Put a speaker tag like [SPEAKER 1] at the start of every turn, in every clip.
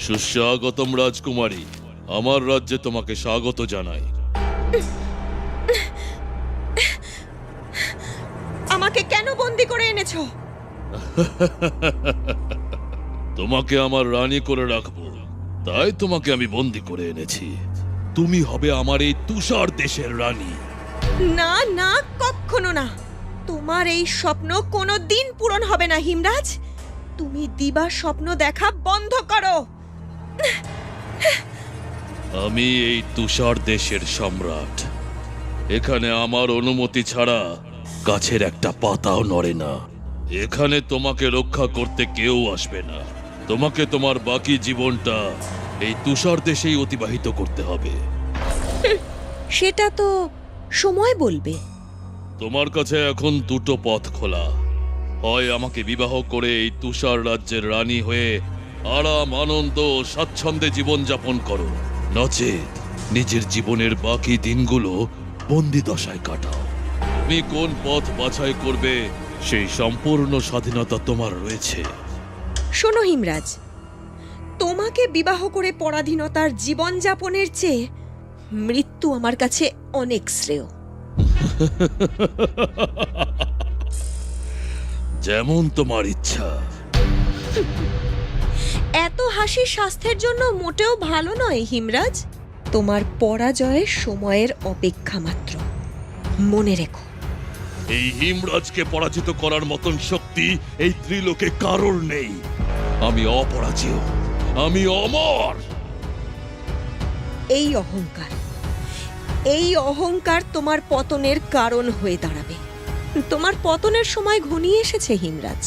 [SPEAKER 1] সুস্বাগতম রাজকুমারী, আমার রাজ্যে তোমাকে স্বাগত জানাই।
[SPEAKER 2] আমাকে কেন বন্দি করে এনেছো?
[SPEAKER 1] তোমাকে আমার রানী করে রাখবো, তাই তোমাকে আমি বন্দি করে এনেছি। তুমি হবে আমার এই তুষার দেশের রানী।
[SPEAKER 2] না না, কখনো না। তোমার এই স্বপ্ন কোনো দিন পূরণ হবে না হিমরাজ। তুমি দিবা স্বপ্ন দেখা বন্ধ করো।
[SPEAKER 1] আমি এই তুষার দেশের সম্রাট। এখানে আমার অনুমতি ছাড়া গাছের একটা পাতাও নড়ে না। এখানে তোমাকে রক্ষা করতে কেউ আসবে না। তোমাকে তোমার বাকি জীবনটা এই তুষার দেশেই অতিবাহিত করতে হবে।
[SPEAKER 2] সেটা তো সময় বলবে।
[SPEAKER 1] তোমার কাছে এখন দুটো পথ খোলা। হয় আমাকে বিবাহ করে এই তুষার রাজ্যের রানী হয়ে আরাম, আনন্দ ও স্বাচ্ছন্দ্যে জীবনযাপন করো, নচেত নিজের জীবনের বাকি দিনগুলো বন্দি দশায় কাটাও। তুমি কোন পথ বাছাই করবে সেই সম্পূর্ণ স্বাধীনতা তোমার রয়েছে।
[SPEAKER 2] শোনো হিমরাজ, তোমাকে বিবাহ করে পরাধীনতার জীবনযাপনের চেয়ে মৃত্যু আমার কাছে অনেক শ্রেয়।
[SPEAKER 1] যেমন তোমার ইচ্ছা।
[SPEAKER 2] এত হাসি স্বাস্থ্যের জন্য মোটেও ভালো নয় হিমরাজ। তোমার পরাজয়ের সময়ের অপেক্ষা মাত্র, মনে রেখো।
[SPEAKER 1] এই হিমরাজকে পরাজিত করার মতন শক্তি এই ত্রিলোকে কারোর নেই। আমি অপরাজেয়, আমি অমর।
[SPEAKER 2] এই অহংকার তোমার পতনের কারণ হয়ে দাঁড়াবে। তোমার পতনের সময় ঘনিয়ে এসেছে হিমরাজ।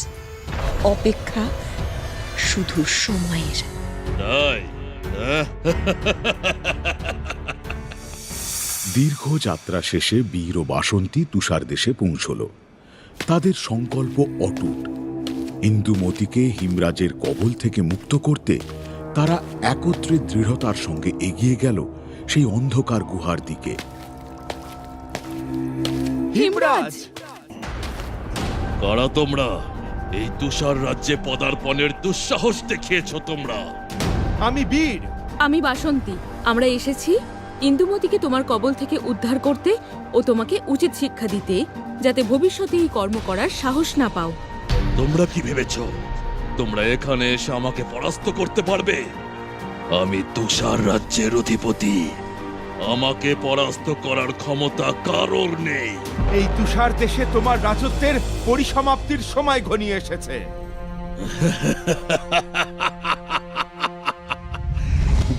[SPEAKER 2] অপেক্ষা শুধু সময়ের।
[SPEAKER 1] তাই
[SPEAKER 3] দীর্ঘ যাত্রা শেষে বীর ও বাসন্তী তুষার দেশে পৌঁছল। তাদের সংকল্প অটুট। ইন্দুমতিকে হিমরাজের কবল থেকে মুক্ত করতে তারা একত্রে দৃঢ়তার সঙ্গে এগিয়ে গেল সেই অন্ধকার গুহার দিকে।
[SPEAKER 4] হিমরাজ!
[SPEAKER 1] কারা তোমরা? এই তুষার রাজ্যে পদার্পণের দুঃসাহস দেখিয়েছ তোমরা।
[SPEAKER 4] আমি বীর।
[SPEAKER 5] আমি বাসন্তী। আমরা এসেছি ইন্দুমতিকে তোমার কবল থেকে উদ্ধার করতে ও তোমাকে উচিত শিক্ষা দিতে, যাতে ভবিষ্যতে এই কর্ম করার সাহস না পাও।
[SPEAKER 1] তোমরা কি ভেবেছ তোমরা এখানে এসে আমাকে পরাস্ত করতে পারবে? আমি তুষার রাজ্যের অধিপতি। আমাকে পরাস্ত করার ক্ষমতা কারোর নেই।
[SPEAKER 4] এই তুষার দেশে তোমার রাজত্বের পরিসমাপ্তির সময় ঘনিয়ে এসেছে।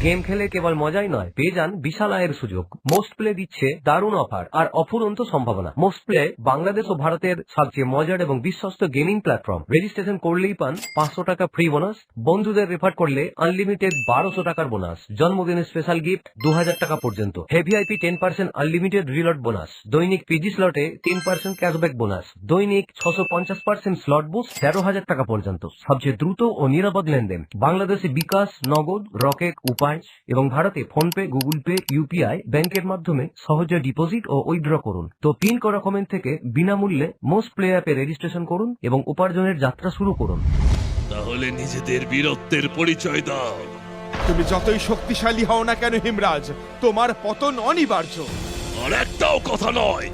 [SPEAKER 6] গেম খেলে কেবল মজাই নয়, পেয়ে যান বিশাল আয়ের সুযোগ। মোস্ট প্লে দিচ্ছে দারুণ অফার আর অফুরন্ত সম্ভাবনা। মোস্ট প্লে বাংলাদেশ ও ভারতের সবচেয়ে মজার এবং বিশ্বস্ত গেমিং প্ল্যাটফর্ম। রেজিস্ট্রেশন করলেই পান 500 টাকা ফ্রি বোনাস। বন্ধুদের রেফার করলে আনলিমিটেড 1200 টাকার বোনাস। জন্মদিনের স্পেশাল গিফট 2000 টাকা পর্যন্ত। হেভিআইপি 10% আনলিমিটেড রিলোড বোনাস। দৈনিক পিজি স্লটে 10% ক্যাশব্যাক বোনাস। দৈনিক 650% স্লট বুস্ট 13,000 টাকা পর্যন্ত। সবচেয়ে দ্রুত ও নিরাপদ লেনদেন বাংলাদেশে বিকাশ, নগদ, রকেট, উপায় এবং ভারতে ফোনপে, গুগল পে, ইউপিআই ব্যাংকের মাধ্যমে সহজে ডিপোজিট ও উইথড্র করুন। তো পিন করা কমেন্ট থেকে বিনামূল্যে মোস্ট প্লে অ্যাপে রেজিস্ট্রেশন করুন এবং উপার্জনের যাত্রা শুরু করুন।
[SPEAKER 1] তাহলে নিজেদের বীরত্বের পরিচয় দাও।
[SPEAKER 4] তুমি যতই শক্তিশালী হও না কেন হিমরাজ, তোমার পতন অনিবার্য।
[SPEAKER 1] আর একটাও কথা নয়।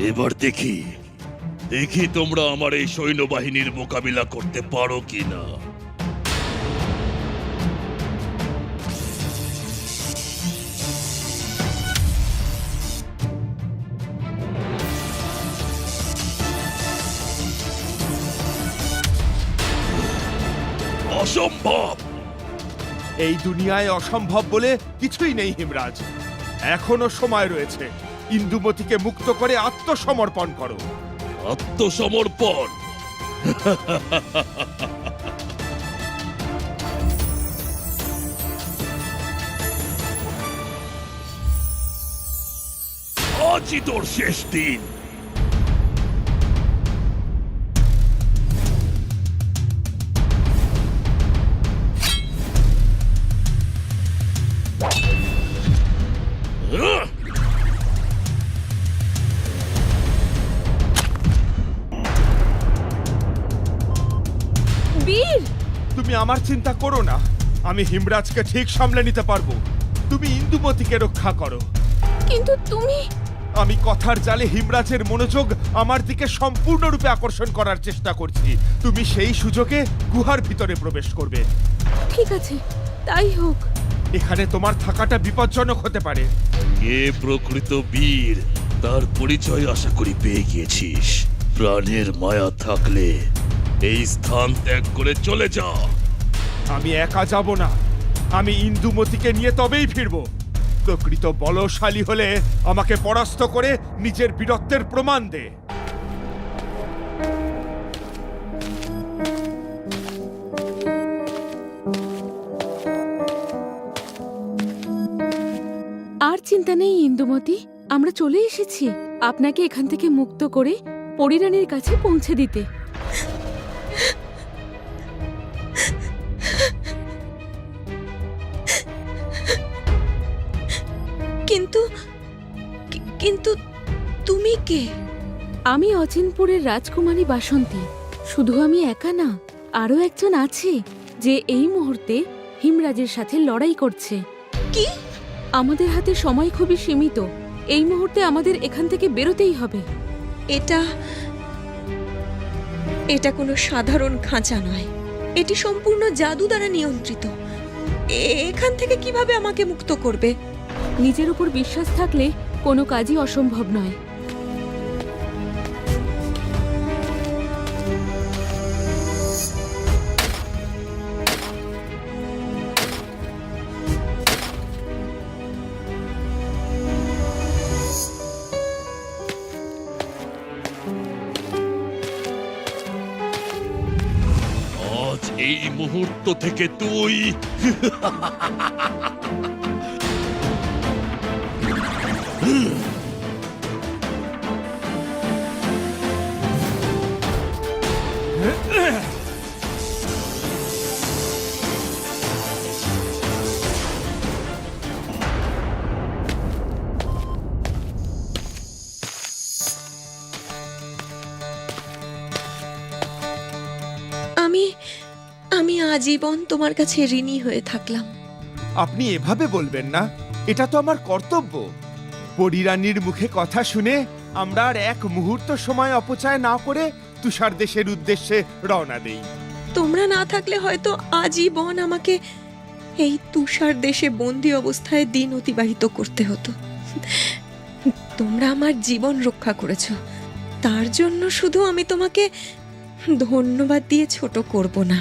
[SPEAKER 1] এবার দেখি তোমরা আমার এই সৈন্যবাহিনীর মোকাবিলা করতে পারো কিনা। অসম্ভব।
[SPEAKER 4] এই দুনিয়ায় অসম্ভব বলে কিছুই নেই হিমরাজ। এখনো সময় রয়েছে। ইন্দুমতিকে মুক্ত করে আত্মসমর্পণ করো।
[SPEAKER 1] আত্মসমর্পণ? আজই তোর শেষ দিন।
[SPEAKER 5] বীর,
[SPEAKER 4] তুমি আমার চিন্তা করো না, আমি হিমরাজকে ঠিক সামলে নিতে পারবো। তুমি ইন্দুমতিকে রক্ষা করো।
[SPEAKER 5] কিন্তু তুমি।
[SPEAKER 4] আমি কথার জালে হিমরাজের মনোযোগ আমার দিকে সম্পূর্ণরূপে আকর্ষণ করার চেষ্টা করছি। তুমি সেই সুযোগে গুহার ভিতরে প্রবেশ করবে।
[SPEAKER 5] ঠিক আছে, তাই হোক।
[SPEAKER 4] এখানে তোমার থাকাটা বিপজ্জনক হতে পারে।
[SPEAKER 1] কে প্রকৃত বীর তার পরিচয় আশা করি পেয়ে গিয়েছিস। প্রাণের মায়া থাকলে এই স্থান ত্যাগ করে চলে যা।
[SPEAKER 4] আমি একা যাব না, আমি ইন্দুমতিকে নিয়ে তবেই ফিরব। প্রকৃত বলশালী হলে আমাকে পরাস্ত করে নিজের বীরত্বের প্রমাণ দে।
[SPEAKER 5] আর চিন্তা নেই ইন্দুমতি, আমরা চলে এসেছি আপনাকে এখান থেকে মুক্ত করে পরিরানীর কাছে পৌঁছে দিতে।
[SPEAKER 2] কিন্তু কিন্তু তুমি কে?
[SPEAKER 5] আমি অচিনপুরের রাজকুমারী বাসন্তী। শুধু আমি একা না, আরও একজন আছে যে এই মুহূর্তে হিমরাজের সাথে লড়াই করছে।
[SPEAKER 2] কি?
[SPEAKER 5] আমাদের হাতে সময় খুবই সীমিত। এই মুহূর্তে আমাদের এখান থেকে বেরোতেই হবে।
[SPEAKER 2] এটা এটা কোনো সাধারণ খাঁচা নয়, এটি সম্পূর্ণ জাদু দ্বারা নিয়ন্ত্রিত। এখান থেকে কিভাবে আমাকে মুক্ত করবে?
[SPEAKER 5] নিজের উপর বিশ্বাস থাকলে কোনো কাজই অসম্ভব নয়।
[SPEAKER 1] আজ এই মুহূর্ত থেকে তুই
[SPEAKER 2] আমি আমি আজীবন তোমার কাছে ঋণী হয়ে থাকলাম।
[SPEAKER 4] আপনি এভাবে বলবেন না, এটা তো আমার কর্তব্য। পরিরানীর মুখে কথা শুনে আমরা আর এক মুহূর্ত সময় অপচয় না করে তুষার দেশের উদ্দেশ্যে রওনা দেই।
[SPEAKER 2] তোমরা না থাকলে হয়তো আজীবন আমাকে এই তুষার দেশে বন্দি অবস্থায় দিন অতিবাহিত করতে হতো। তোমরা আমার জীবন রক্ষা করেছো, তার জন্য শুধু আমি তোমাকে ধন্যবাদ দিয়ে ছোট করব না।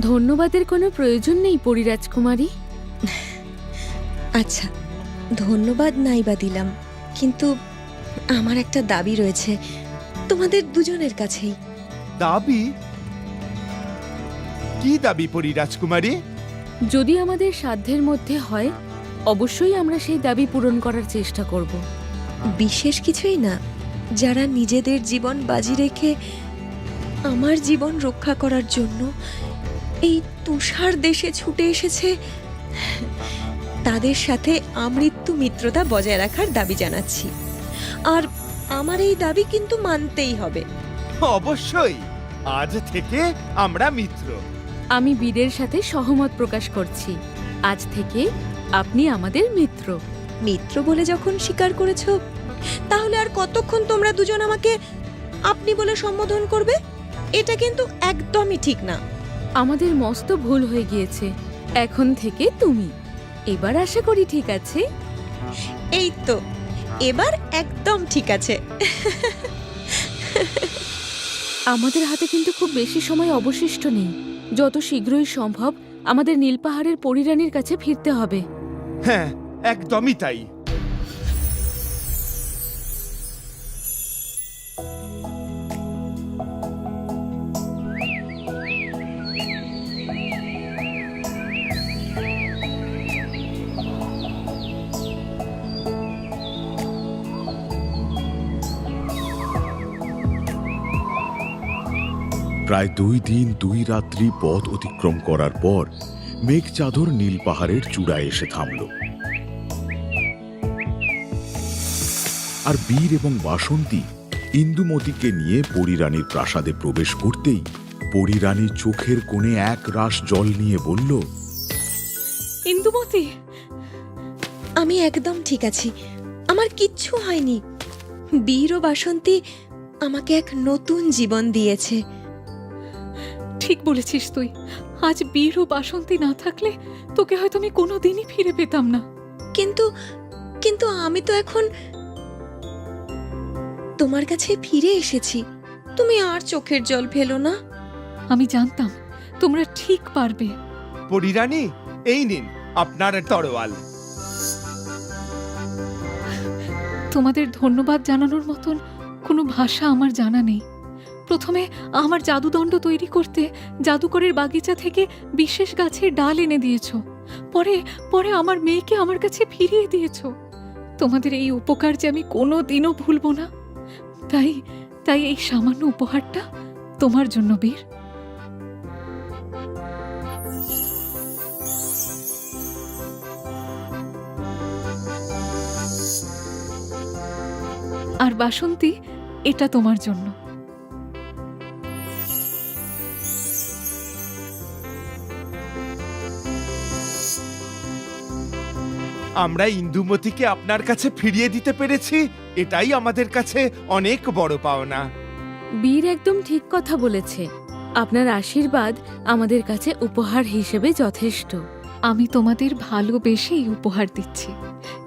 [SPEAKER 5] ধন্যবাদের কোনো প্রয়োজন নেই পরিরাজকুমারী।
[SPEAKER 2] আচ্ছা, ধন্যবাদ নাই বা দিলাম, কিন্তু আমার একটা দাবি রয়েছে তোমাদের দুজনের কাছেই।
[SPEAKER 4] দাবি? কি দাবি পরিরাজকুমারী?
[SPEAKER 5] যদি আমাদের সাধ্যের মধ্যে হয়, অবশ্যই আমরা সেই দাবি পূরণ করার চেষ্টা করব।
[SPEAKER 2] বিশেষ কিছুই না, যারা নিজেদের জীবন বাজি রেখে আমার জীবন রক্ষা করার জন্য এই তুষার দেশে ছুটে এসেছে, তাদের সাথে আমৃত্যু মিত্রতা বজায় রাখার দাবি জানাচ্ছি। আর আমার এই দাবি কিন্তু মানতেই হবে।
[SPEAKER 4] অবশ্যই, আজ থেকে আমরা মিত্র।
[SPEAKER 5] আমি বীরের সাথে সহমত প্রকাশ করছি। আজ থেকে আপনি আমাদের মিত্র।
[SPEAKER 2] মিত্র বলে যখন স্বীকার করেছো, তাহলে আর কতক্ষণ তোমরা দুজন আমাকে আপনি বলে সম্বোধন করবে? এটা কিন্তু একদমই ঠিক না।
[SPEAKER 5] আমাদের মস্ত ভুল হয়ে গিয়েছে। এখন থেকে তুমি। এবার আশা করি ঠিক আছে।
[SPEAKER 2] এই তো, এবার একদম ঠিক আছে।
[SPEAKER 5] আমাদের হাতে কিন্তু খুব বেশি সময় অবশিষ্ট নেই। যত শীঘ্রই সম্ভব আমাদের নীলপাহাড়ের পরিরানীর কাছে ফিরতে হবে।
[SPEAKER 4] হ্যাঁ, একদমই তাই।
[SPEAKER 3] প্রায় 2 দিন 2 রাত্রি পথ অতিক্রম করার পর মেঘ চাদর নীল পাহাড়ের চূড়ায় এসে থামল। আর বীর এবং বাসন্তী ইন্দুমতিকে নিয়ে পরিরানীর প্রাসাদে প্রবেশ করতেই পরিরানী চোখের কোণে এক রাশ জল নিয়ে বলল,
[SPEAKER 5] ইন্দুমতি,
[SPEAKER 2] আমি একদম ঠিক আছি, আমার কিচ্ছু হয়নি। বীর ও বাসন্তী আমাকে এক নতুন জীবন দিয়েছে।
[SPEAKER 7] ঠিক বলেছিস তুই। আজ বীর ও বাসন্তী না থাকলে তোকে হয়তো আমি কোনোদিনই ফিরে পেতাম না।
[SPEAKER 2] কিন্তু কিন্তু আমি তো এখন তোমার কাছে ফিরে এসেছি। তুমি আর চোখের জল ফেলো না।
[SPEAKER 7] আমি জানতাম তোমরা ঠিক পারবে।
[SPEAKER 4] পরিরানী, এই নিন আপনার তরোয়াল।
[SPEAKER 7] তোমাদের ধন্যবাদ জানানোর মতন কোনো ভাষা আমার জানা নেই। প্রথমে আমার জাদুদণ্ড তৈরি করতে জাদুকরের বাগিচা থেকে বিশেষ গাছের ডাল এনে দিয়েছ, পরে পরে আমার মেয়েকে আমার কাছে ফিরিয়ে দিয়েছ। তোমাদের এই উপকার যে আমি কোনোদিনও ভুলবো না। তাই তাই এই সামান্য উপহারটা তোমার জন্য, বীর। আর বাসন্তী, এটা তোমার জন্য।
[SPEAKER 4] আমরা ইন্দুমতিকে আপনার কাছে ফিরিয়ে দিতে পেরেছি, এটাই আমাদের কাছে অনেক বড় পাওনা।
[SPEAKER 5] বীর একদম ঠিক কথা বলেছে। আপনার আশীর্বাদ আমাদের কাছে উপহার হিসেবে যথেষ্ট।
[SPEAKER 7] আমি তোমাদের ভালোবেসে এই উপহার দিচ্ছি।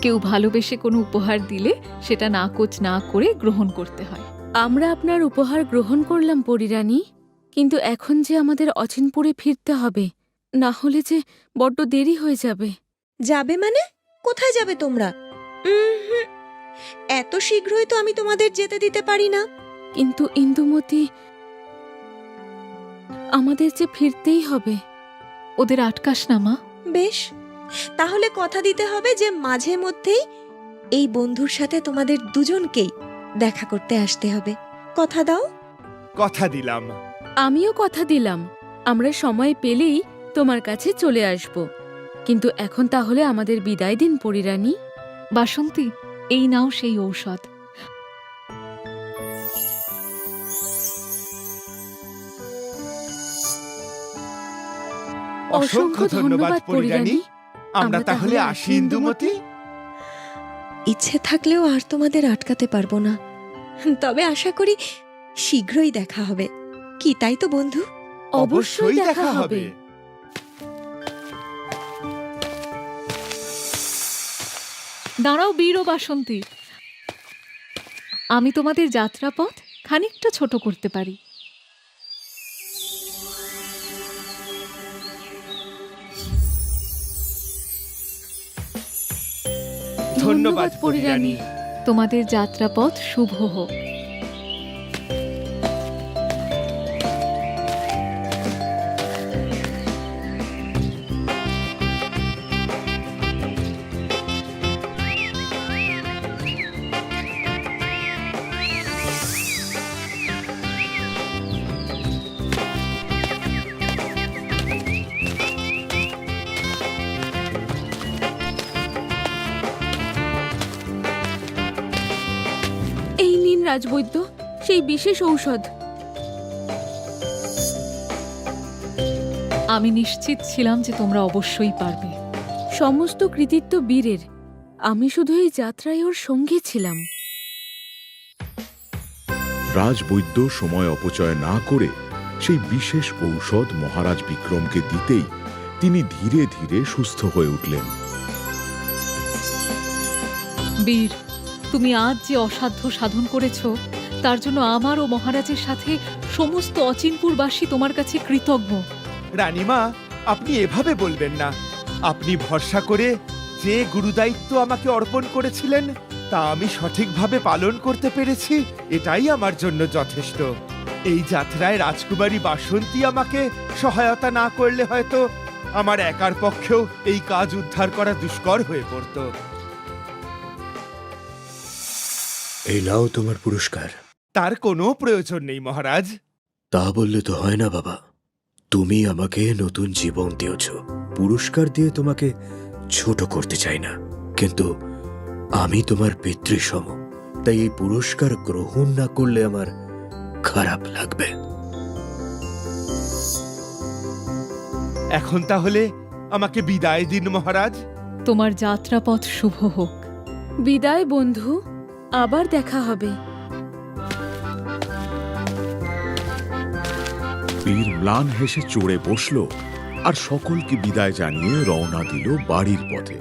[SPEAKER 7] কেউ ভালোবেসে কোনো উপহার দিলে সেটা নাকচ না করে গ্রহণ করতে হয়।
[SPEAKER 5] আমরা আপনার উপহার গ্রহণ করলাম পরিরানী, কিন্তু এখন যে আমাদের অচিনপুরে ফিরতে হবে, না হলে যে বড্ড দেরি হয়ে যাবে।
[SPEAKER 2] যাবে মানে? কোথায় যাবে তোমরা? এত শীঘ্রই তো আমি তোমাদের যেতে দিতে পারি না।
[SPEAKER 5] কিন্তু ইন্দুমতি, আমাদের যে ফিরতেই হবে।
[SPEAKER 7] ওদের আটকাস না, মা।
[SPEAKER 2] বেশ, তাহলে কথা দিতে হবে যে মাঝে মধ্যেই এই বন্ধুর সাথে তোমাদের দুজনকেই দেখা করতে আসতে হবে। কথা দাও?
[SPEAKER 4] কথা দিলাম।
[SPEAKER 5] আমিও কথা দিলাম, আমরা সময় পেলেই তোমার কাছে চলে আসব। কিন্তু এখন তাহলে আমাদের বিদায় দিন পরিরানী।
[SPEAKER 7] বাসন্তী, এই নাও সেই ঔষধ।
[SPEAKER 4] অসংখ্য ধন্যবাদ পরিরানী। আমরা তাহলে আসি ইন্দুমতি।
[SPEAKER 2] ইচ্ছে থাকলেও আর তোমাদের আটকাতে পারবো না, তবে আশা করি শীঘ্রই দেখা হবে। কি তাই তো বন্ধু?
[SPEAKER 5] অবশ্যই দেখা হবে।
[SPEAKER 7] দাঁড়াও বীর ও বাসন্তী, আমি তোমাদের যাত্রাপথ খানিকটা ছোট করতে পারি।
[SPEAKER 4] ধন্যবাদ পরিরানী।
[SPEAKER 7] তোমাদের যাত্রাপথ শুভ হোক।
[SPEAKER 5] এই নিন রাজবৈদ্য, সেই বিশেষ ঔষধ।
[SPEAKER 7] আমি নিশ্চিত ছিলাম যে তোমরা অবশ্যই পারবে।
[SPEAKER 5] সমস্ত কৃতিত্ব বীরের। আমি শুধু এই যাত্রায় ওর সঙ্গে ছিলাম।
[SPEAKER 3] রাজবৈদ্য সময় অপচয় না করে সেই বিশেষ ঔষধ মহারাজ বিক্রমকে দিতেই তিনি ধীরে ধীরে সুস্থ হয়ে উঠলেন।
[SPEAKER 7] বীর, তুমি আজ যে অসাধ্য সাধন করেছ তার জন্য আমার ও মহারাজের সাথে সমস্ত অচিনপুরবাসী তোমার কাছে কৃতজ্ঞ।
[SPEAKER 4] রানীমা, আপনি এভাবে বলবেন না। আপনি ভরসা করে যে গুরুদায়িত্ব আমাকে অর্পণ করেছিলেন তা আমি সঠিকভাবে পালন করতে পেরেছি, এটাই আমার জন্য যথেষ্ট। এই যাত্রায় রাজকুমারী বাসন্তী আমাকে সহায়তা না করলে হয়তো আমার একার পক্ষেও এই কাজ উদ্ধার করা দুষ্কর হয়ে পড়ত।
[SPEAKER 8] এই নাও তোমার পুরস্কার।
[SPEAKER 4] তার কোনো প্রয়োজন নেই মহারাজ।
[SPEAKER 8] তা বললে তো হয় না বাবা, তুমি আমাকে নতুন জীবন দিয়েছ। পুরস্কার দিয়ে তোমাকে ছোট করতে চাই না, কিন্তু আমি তোমার পিতৃসম, তাই এই পুরস্কার গ্রহণ না করলে আমার খারাপ লাগবে।
[SPEAKER 4] এখন তাহলে আমাকে বিদায় দিন মহারাজ।
[SPEAKER 7] তোমার যাত্রাপথ শুভ হোক।
[SPEAKER 5] বিদায় বন্ধু, আবার দেখা হবে।
[SPEAKER 3] বীর ম্লান হেসে চড়ে বসল আর সকলকে বিদায় জানিয়ে রওনা দিল বাড়ির পথে।